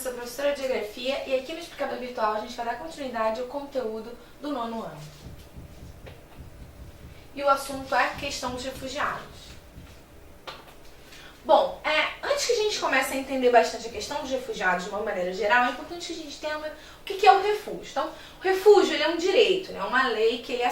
sou professora de Geografia e aqui no Explicador Virtual a gente vai dar continuidade ao conteúdo do 9º ano. E o assunto é a questão dos refugiados. Bom, antes que a gente comece a entender bastante a questão dos refugiados de uma maneira geral, é importante que a gente entenda o que é o refúgio. Então, o refúgio ele é um direito, né? Uma lei que ele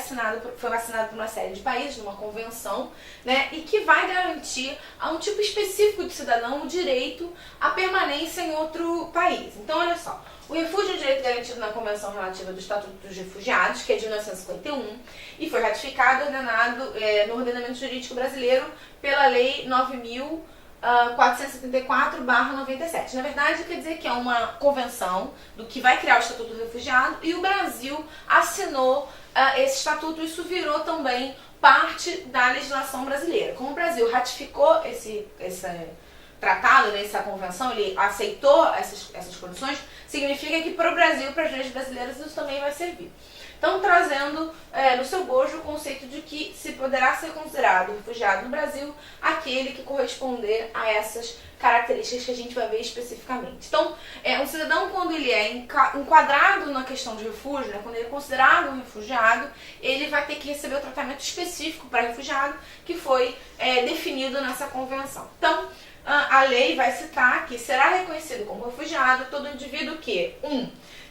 foi assinada por uma série de países, numa convenção, né? E que vai garantir a um tipo específico de cidadão o direito à permanência em outro país. Então, olha só, o refúgio é um direito garantido na Convenção Relativa do Estatuto dos Refugiados, que é de 1951, e foi ratificado e ordenado no ordenamento jurídico brasileiro pela Lei 9.474/97. Na verdade, quer dizer que é uma convenção do que vai criar o Estatuto do Refugiado e o Brasil assinou esse estatuto. Isso virou também parte da legislação brasileira. Como o Brasil ratificou esse tratado, essa convenção, ele aceitou essas condições, significa que para o Brasil, para as leis brasileiras, isso também vai servir. Então, trazendo no seu bojo o conceito de que se poderá ser considerado refugiado no Brasil aquele que corresponder a essas características que a gente vai ver especificamente. Então, um cidadão, quando ele é enquadrado na questão de refúgio, né, quando ele é considerado um refugiado, ele vai ter que receber o tratamento específico para refugiado que foi definido nessa convenção. Então, a lei vai citar que será reconhecido como refugiado todo indivíduo que,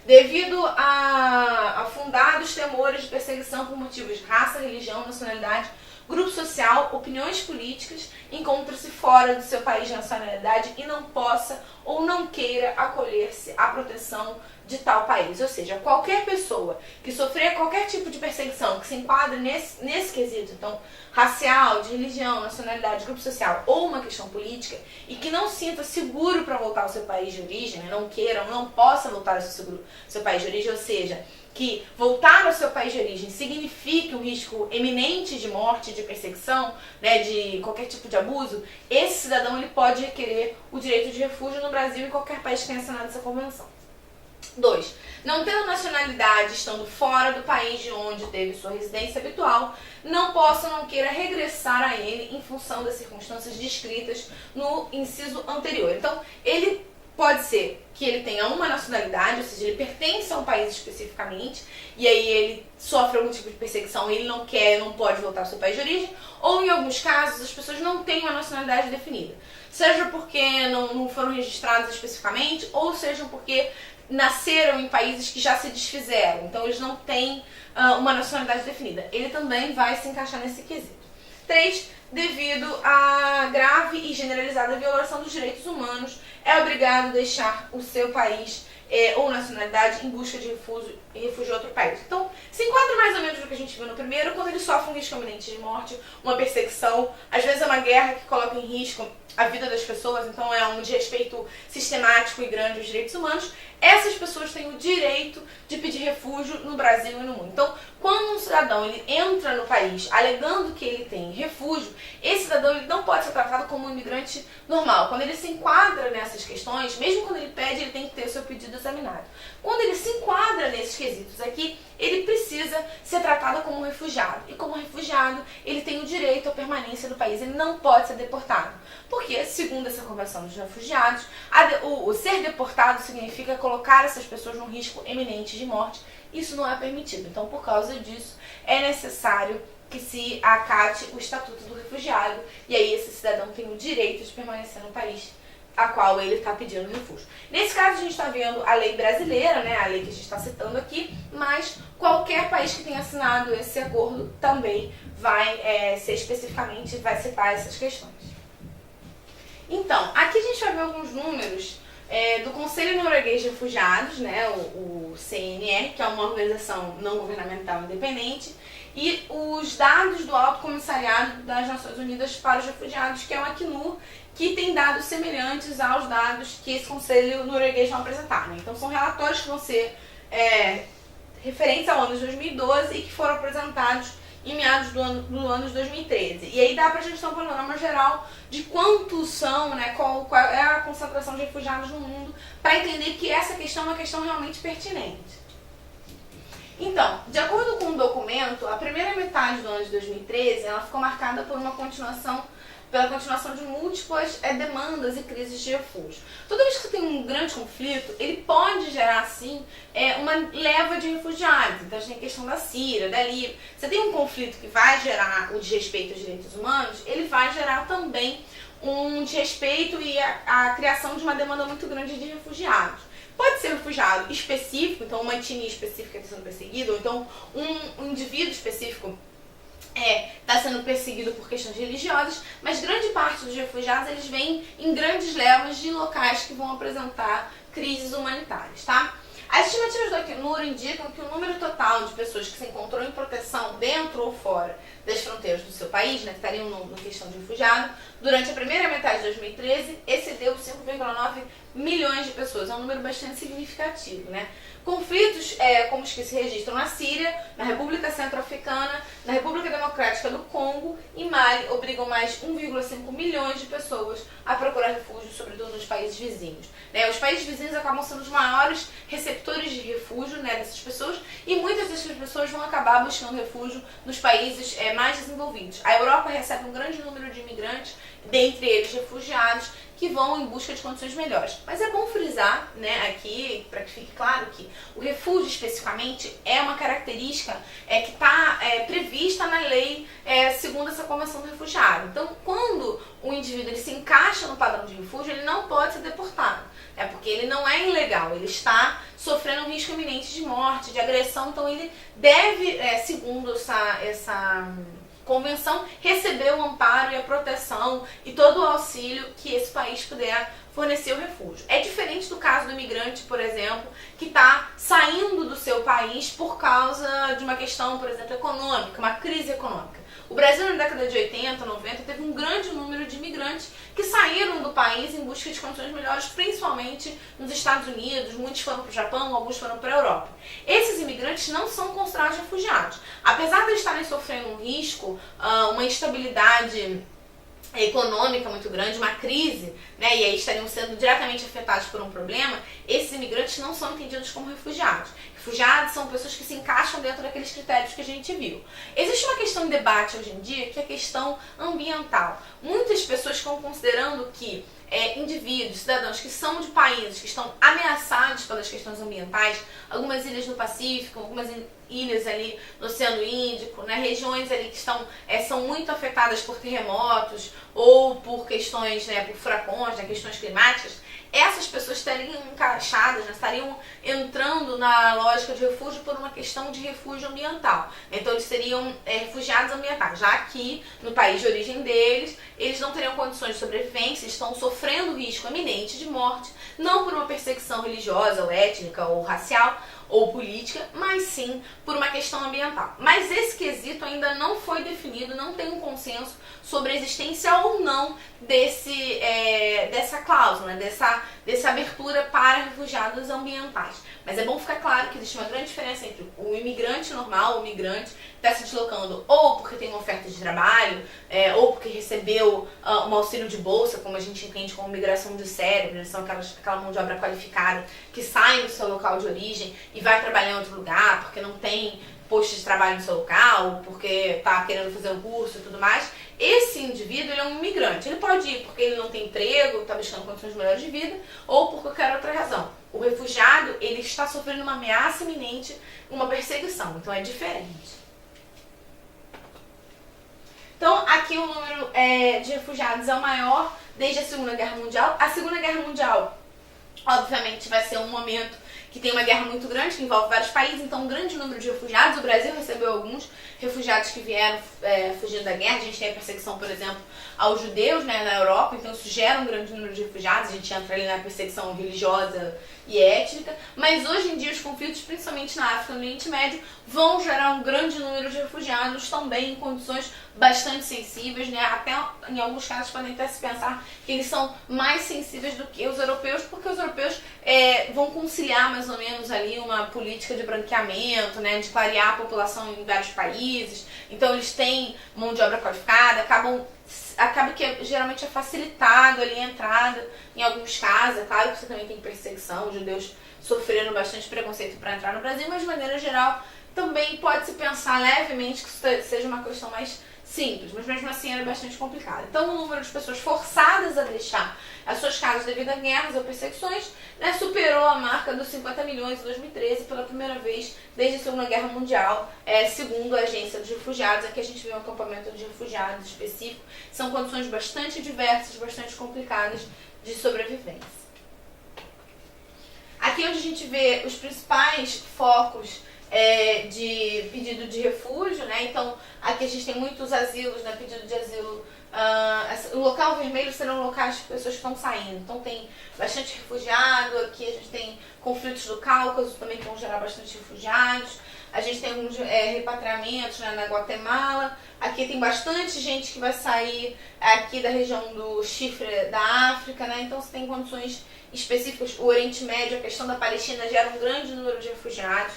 devido a fundados temores de perseguição por motivos de raça, religião, nacionalidade, grupo social, opiniões políticas, encontra-se fora do seu país de nacionalidade e não possa ou não queira acolher-se à proteção de tal país. Ou seja, qualquer pessoa que sofrer qualquer tipo de perseguição que se enquadre nesse quesito, então, racial, de religião, nacionalidade, grupo social ou uma questão política, e que não sinta seguro para voltar ao seu país de origem, né, não queira ou não possa voltar ao seu país de origem, ou seja, que voltar ao seu país de origem signifique um risco eminente de morte, de perseguição, né, de qualquer tipo de abuso, esse cidadão ele pode requerer o direito de refúgio no Brasil e em qualquer país que tenha assinado essa convenção. 2. Não tendo nacionalidade, estando fora do país de onde teve sua residência habitual, não possa ou não queira regressar a ele em função das circunstâncias descritas no inciso anterior. Então, ele pode ser que ele tenha uma nacionalidade, ou seja, ele pertence a um país especificamente, e aí ele sofre algum tipo de perseguição e ele não quer, não pode voltar ao seu país de origem, ou em alguns casos as pessoas não têm uma nacionalidade definida. Seja porque não foram registradas especificamente, ou seja porque nasceram em países que já se desfizeram, então eles não têm uma nacionalidade definida. Ele também vai se encaixar nesse quesito. 3. Devido à grave e generalizada violação dos direitos humanos, é obrigado a deixar o seu país ou nacionalidade em busca de refúgio em outro país. Então, se enquadra mais ou menos no que a gente viu no primeiro, quando ele sofre um risco iminente de morte, uma perseguição, às vezes é uma guerra que coloca em risco a vida das pessoas, então é um desrespeito sistemático e grande aos direitos humanos, essas pessoas têm o direito de pedir refúgio no Brasil e no mundo. Então, quando um cidadão ele entra no país alegando que ele tem refúgio, esse cidadão ele não pode ser tratado como um imigrante normal. Quando ele se enquadra nessas questões, mesmo quando ele pede, ele tem que ter o seu pedido examinado. Quando ele se enquadra nesses quesitos aqui, ele precisa ser tratado como um refugiado. E como refugiado, ele tem o direito à permanência no país, ele não pode ser deportado. Porque, segundo essa Convenção dos Refugiados, o ser deportado significa colocar essas pessoas num risco eminente de morte. Isso não é permitido. Então, por causa disso, é necessário que se acate o Estatuto do Refugiado. E aí, esse cidadão tem o direito de permanecer no país a qual ele está pedindo refúgio. Nesse caso, a gente está vendo a lei brasileira, né, a lei que a gente está citando aqui, mas qualquer país que tenha assinado esse acordo também vai ser especificamente, vai citar essas questões. Então, aqui a gente vai ver alguns números do Conselho Norueguês de Refugiados, né, o CNR, que é uma organização não governamental independente, e os dados do Alto Comissariado das Nações Unidas para os Refugiados, que é o Acnur, que tem dados semelhantes aos dados que esse Conselho Norueguês vai apresentar, né? Então, são relatórios que vão ser referentes ao ano de 2012 e que foram apresentados em meados do ano de 2013. E aí dá pra gente ter um panorama geral de quantos são, né, qual é a concentração de refugiados no mundo, para entender que essa questão é uma questão realmente pertinente. Então, de acordo com o documento, a primeira metade do ano de 2013 ela ficou marcada por uma continuação pela continuação de múltiplas demandas e crises de refúgio. Toda vez que você tem um grande conflito, ele pode gerar, sim, uma leva de refugiados. Então a gente tem a questão da Síria, da Líbia. Você tem um conflito que vai gerar o desrespeito aos direitos humanos, ele vai gerar também um desrespeito e a criação de uma demanda muito grande de refugiados. Pode ser um refugiado específico, então uma etnia específica está sendo perseguida, ou então um indivíduo específico está sendo perseguido por questões religiosas, mas grande parte dos refugiados eles vêm em grandes levas de locais que vão apresentar crises humanitárias, tá? As estimativas do Acnur indicam que o número total de pessoas que se encontrou em proteção dentro ou fora das fronteiras do seu país, né, que estariam na questão de refugiado, durante a primeira metade de 2013, excedeu 5,9 milhões de pessoas. É um número bastante significativo, né? Conflitos como os que se registram na Síria, na República Centro-Africana, na República Democrática do Congo e Mali obrigam mais 1,5 milhões de pessoas a procurar refúgio, sobretudo nos países vizinhos. Os países vizinhos acabam sendo os maiores receptores de refúgio, dessas pessoas, e muitas dessas pessoas vão acabar buscando refúgio nos países mais desenvolvidos. A Europa recebe um grande número de imigrantes, dentre eles refugiados, que vão em busca de condições melhores. Mas é bom frisar, aqui, para que fique claro que o refúgio especificamente é uma característica que está prevista na lei segundo essa Convenção do Refugiado. Então, quando o indivíduo ele se encaixa no padrão de refúgio, ele não pode ser deportado, porque ele não é ilegal, ele está sofrendo um risco iminente de morte, de agressão, então ele deve, segundo essa Convenção, receber o amparo e a proteção e todo o auxílio que esse país puder fornecer o refúgio. É diferente do caso do imigrante, por exemplo, que está saindo do seu país por causa de uma questão, por exemplo, econômica, uma crise econômica. O Brasil, na década de 80, 90, teve um grande número de imigrantes que saíram do país em busca de condições melhores, principalmente nos Estados Unidos. Muitos foram para o Japão, alguns foram para a Europa. Esses imigrantes não são considerados refugiados. Apesar de estarem sofrendo um risco, uma instabilidade econômica muito grande, uma crise, e aí estariam sendo diretamente afetados por um problema, esses imigrantes não são entendidos como refugiados. Refugiados são pessoas que se encaixam dentro daqueles critérios que a gente viu. Existe uma questão em debate hoje em dia, que é a questão ambiental. Muitas pessoas estão considerando que indivíduos, cidadãos que são de países que estão ameaçados pelas questões ambientais, algumas ilhas no Pacífico, algumas ilhas ali no Oceano Índico, regiões ali que são muito afetadas por terremotos ou por questões, por furacões, questões climáticas, essas pessoas estariam encaixadas, estariam entrando na lógica de refúgio por uma questão de refúgio ambiental. Então eles seriam refugiados ambientais, já que no país de origem deles, eles não teriam condições de sobrevivência, estão sofrendo risco iminente de morte, não por uma perseguição religiosa ou étnica ou racial ou política, mas sim por uma questão ambiental. Mas esse quesito ainda não foi definido, não tem um consenso sobre a existência ou não dessa cláusula, dessa abertura para refugiados ambientais. Mas é bom ficar claro que existe uma grande diferença entre o imigrante normal, o migrante que está se deslocando ou porque tem uma oferta de trabalho, ou porque recebeu um auxílio de bolsa, como a gente entende como migração de cérebro, são aquela mão de obra qualificada que sai do seu local de origem e vai trabalhar em outro lugar porque não tem posto de trabalho no seu local, porque está querendo fazer um curso e tudo mais. Esse indivíduo ele é um imigrante. Ele pode ir porque ele não tem emprego, está buscando condições melhores de vida, ou por qualquer outra razão. O refugiado ele está sofrendo uma ameaça iminente, uma perseguição. Então é diferente. Então aqui o número de refugiados é o maior desde a Segunda Guerra Mundial. A Segunda Guerra Mundial, obviamente, vai ser um momento que tem uma guerra muito grande, que envolve vários países, então um grande número de refugiados. O Brasil recebeu alguns refugiados que vieram fugindo da guerra. A gente tem a perseguição, por exemplo, aos judeus, na Europa, então isso gera um grande número de refugiados. A gente entra ali na perseguição religiosa e étnica, mas hoje em dia os conflitos, principalmente na África e no Oriente Médio, vão gerar um grande número de refugiados também em condições bastante sensíveis, até em alguns casos podem até se pensar que eles são mais sensíveis do que os europeus, porque os europeus vão conciliar mais ou menos ali uma política de branqueamento, de clarear a população em vários países, então eles têm mão de obra qualificada, acaba que geralmente é facilitado ali a entrada em alguns casos. É claro que você também tem perseguição, os judeus sofreram bastante preconceito para entrar no Brasil, mas de maneira geral também pode-se pensar levemente que isso seja uma questão mais simples, mas mesmo assim era bastante complicado. Então o número de pessoas forçadas a deixar as suas casas devido a guerras ou perseguições, né, superou a marca dos 50 milhões em 2013 pela primeira vez desde a Segunda Guerra Mundial, segundo a Agência dos Refugiados. Aqui a gente vê um acampamento de refugiados específico. São condições bastante diversas, bastante complicadas de sobrevivência. Aqui é onde a gente vê os principais focos de pedido de refúgio, né? Então aqui a gente tem muitos asilos, né? Pedido de asilo. O local vermelho serão locais de pessoas que estão saindo. Então tem bastante refugiado. Aqui a gente tem conflitos do Cáucaso também que vão gerar bastante refugiados. A gente tem alguns repatriamentos, né, na Guatemala. Aqui tem bastante gente que vai sair aqui da região do Chifre da África, né? Então você tem condições específicas. O Oriente Médio, a questão da Palestina gera um grande número de refugiados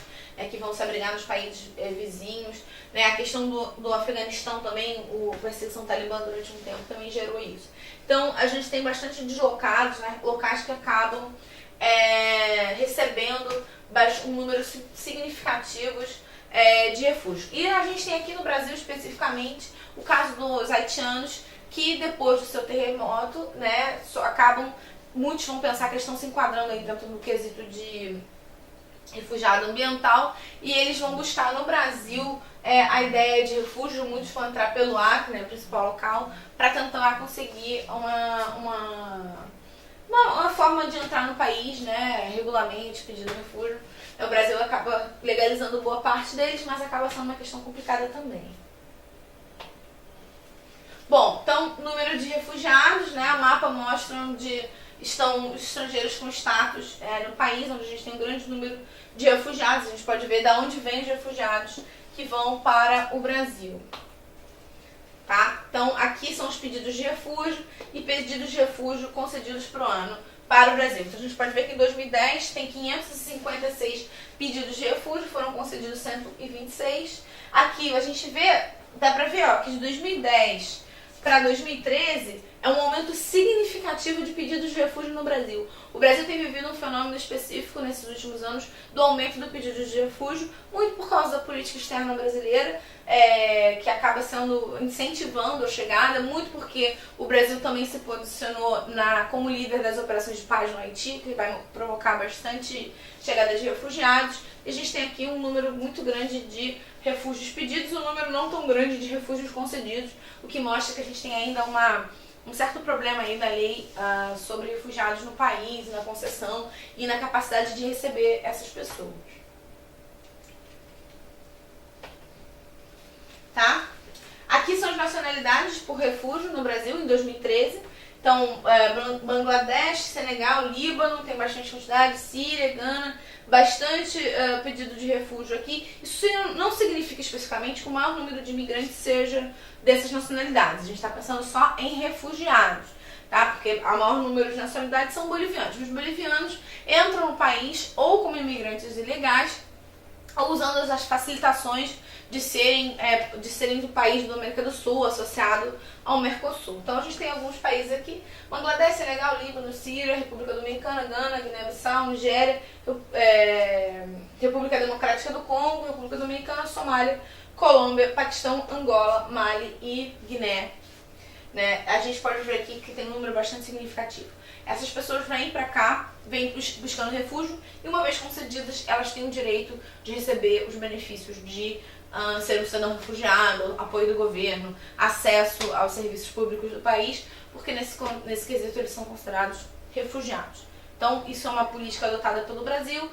que vão se abrigar nos países vizinhos, né? A questão do Afeganistão também, a perseguição talibã durante um tempo também gerou isso. Então a gente tem bastante deslocados, né? Locais que acabam recebendo um número significativo de refúgio. E a gente tem aqui no Brasil especificamente o caso dos haitianos, que depois do seu terremoto, né, muitos vão pensar que eles estão se enquadrando aí dentro do quesito de refugiado ambiental, e eles vão buscar no Brasil a ideia de refúgio. Muitos vão entrar pelo Acre, né, o principal local, para tentar conseguir uma forma de entrar no país, né, regularmente, pedindo refúgio. O Brasil acaba legalizando boa parte deles, mas acaba sendo uma questão complicada também. Bom, então, número de refugiados, né, o mapa mostra onde estão os estrangeiros com status no país, onde a gente tem um grande número de refugiados. A gente pode ver de onde vêm os refugiados que vão para o Brasil. Tá? Então, aqui são os pedidos de refúgio e pedidos de refúgio concedidos por ano para o Brasil. Então, a gente pode ver que em 2010 tem 556 pedidos de refúgio, foram concedidos 126. Aqui a gente vê, dá para ver que de 2010 para 2013 é um aumento significativo de pedidos de refúgio no Brasil. O Brasil tem vivido um fenômeno específico nesses últimos anos do aumento do pedido de refúgio, muito por causa da política externa brasileira, que acaba incentivando a chegada, muito porque o Brasil também se posicionou como líder das operações de paz no Haiti, que vai provocar bastante chegada de refugiados. E a gente tem aqui um número muito grande de refúgios pedidos e um número não tão grande de refúgios concedidos, o que mostra que a gente tem ainda um certo problema aí na lei sobre refugiados no país, na concessão e na capacidade de receber essas pessoas. Tá? Aqui são as nacionalidades por refúgio no Brasil em 2013. Então, Bangladesh, Senegal, Líbano, tem bastante quantidade, Síria, Gana, bastante pedido de refúgio aqui. Isso não significa especificamente que o maior número de imigrantes seja dessas nacionalidades. A gente está pensando só em refugiados, tá? Porque o maior número de nacionalidades são bolivianos. Os bolivianos entram no país ou como imigrantes ilegais, ou usando as facilitações de serem do país da América do Sul, associado ao Mercosul. Então a gente tem alguns países aqui: Bangladesh, Senegal, Líbano, Síria, República Dominicana, Gana, Guiné-Bissau, Nigéria, República Democrática do Congo, República Dominicana, Somália, Colômbia, Paquistão, Angola, Mali e Guiné. Né? A gente pode ver aqui que tem um número bastante significativo. Essas pessoas vêm para cá, vêm buscando refúgio, e uma vez concedidas, elas têm o direito de receber os benefícios de ser um cidadão refugiado, apoio do governo, acesso aos serviços públicos do país, porque nesse quesito eles são considerados refugiados. Então, isso é uma política adotada pelo Brasil.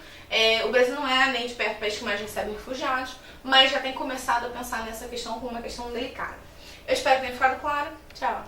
O Brasil não é nem de perto o país que mais recebe refugiados, mas já tem começado a pensar nessa questão como uma questão delicada. Eu espero que tenha ficado claro. Tchau!